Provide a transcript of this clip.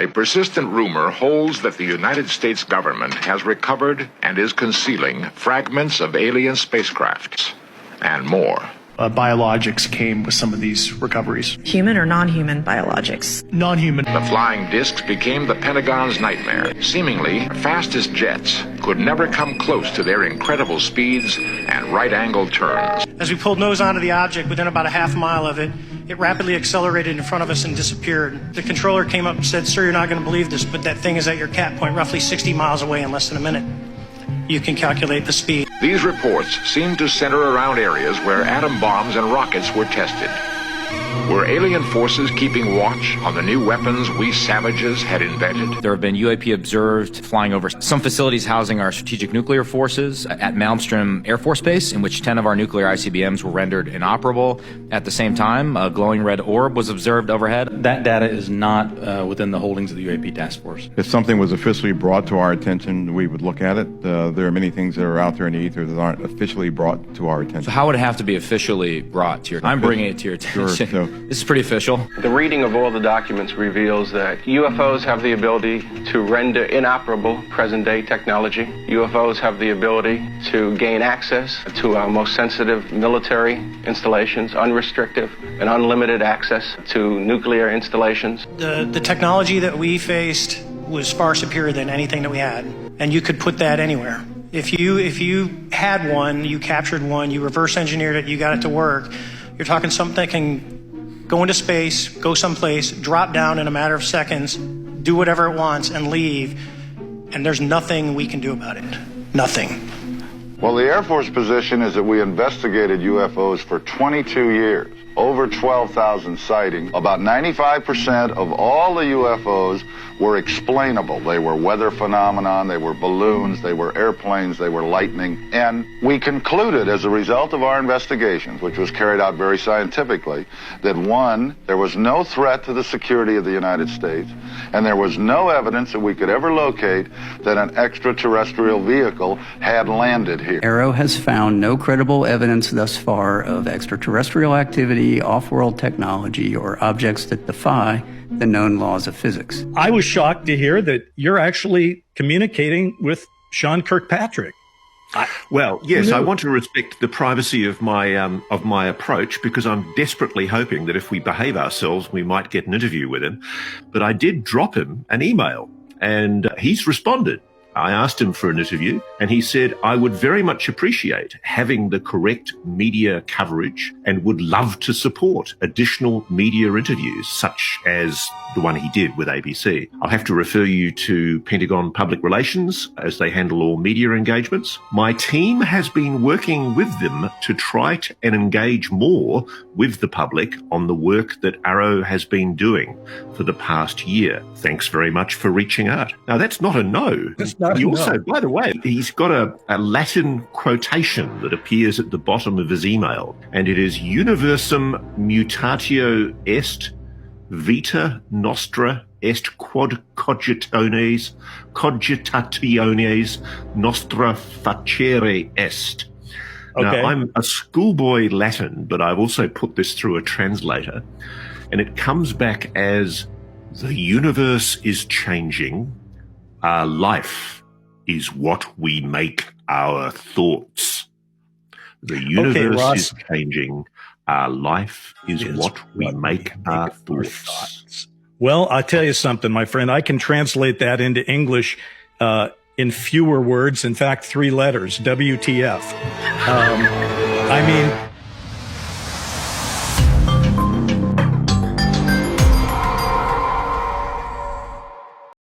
A persistent rumor holds that the United States government has recovered and is concealing fragments of alien spacecrafts and more. Biologics came with some of these recoveries. Human or non-human biologics? Non-human. The flying discs became the Pentagon's nightmare. Seemingly, fastest jets could never come close to their incredible speeds and right-angle turns. As we pulled nose onto the object, within about a half mile of it, it rapidly accelerated in front of us and disappeared. The controller came up and said, "Sir, you're not going to believe this, but that thing is at your cat point roughly 60 miles away in less than a minute." You can calculate the speed. These reports seem to center around areas where atom bombs and rockets were tested. Were alien forces keeping watch on the new weapons we savages had invented? There have been UAP observed flying over some facilities housing our strategic nuclear forces at Malmstrom Air Force Base, in which 10 of our nuclear ICBMs were rendered inoperable. At the same time, a glowing red orb was observed overhead. That data is not within the holdings of the UAP task force. If something was officially brought to our attention, we would look at it. There are many things that are out there in the ether that aren't officially brought to our attention. So how would it have to be officially brought to your attention? I'm bringing it to your attention. Sure, This is pretty official. The reading of all the documents reveals that UFOs have the ability to render inoperable present-day technology. UFOs have the ability to gain access to our most sensitive military installations, unrestricted and unlimited access to nuclear installations. The technology that we faced was far superior than anything that we had, and you could put that anywhere. If you had one, you captured one, you reverse engineered it, you got it to work, you're talking something that can go into space, go someplace, drop down in a matter of seconds, do whatever it wants, and leave. And there's nothing we can do about it. Nothing. Well, the Air Force position is that we investigated UFOs for 22 years. Over 12,000 sightings. About 95% of all the UFOs were explainable. They were weather phenomenon, they were balloons, they were airplanes, they were lightning. And we concluded as a result of our investigations, which was carried out very scientifically, that one, there was no threat to the security of the United States, and there was no evidence that we could ever locate that an extraterrestrial vehicle had landed here. AARO has found no credible evidence thus far of extraterrestrial activity, off-world technology, or objects that defy the known laws of physics. I was shocked to hear that you're actually communicating with Sean Kirkpatrick. Well, yes, I want to respect the privacy of my approach, because I'm desperately hoping that if we behave ourselves, we might get an interview with him. But I did drop him an email, and he's responded. I asked him for an interview, and he said, I would very much appreciate having the correct media coverage and would love to support additional media interviews, such as the one he did with ABC. I'll have to refer you to Pentagon Public Relations, as they handle all media engagements. My team has been working with them to try and engage more with the public on the work that AARO has been doing for the past year. Thanks very much for reaching out. Now, that's not a no. He also, by the way, he's got a Latin quotation that appears at the bottom of his email, and it is universum mutatio est, vita nostra est quod cogitationes nostra facere est. Okay. Now, I'm a schoolboy Latin, but I've also put this through a translator, and it comes back as, the universe is changing, our life is what we make our thoughts. The universe is changing, our life is what we make our thoughts. Well, I'll tell you something, my friend. I can translate that into English in fewer words. In fact, 3 letters, WTF. I mean,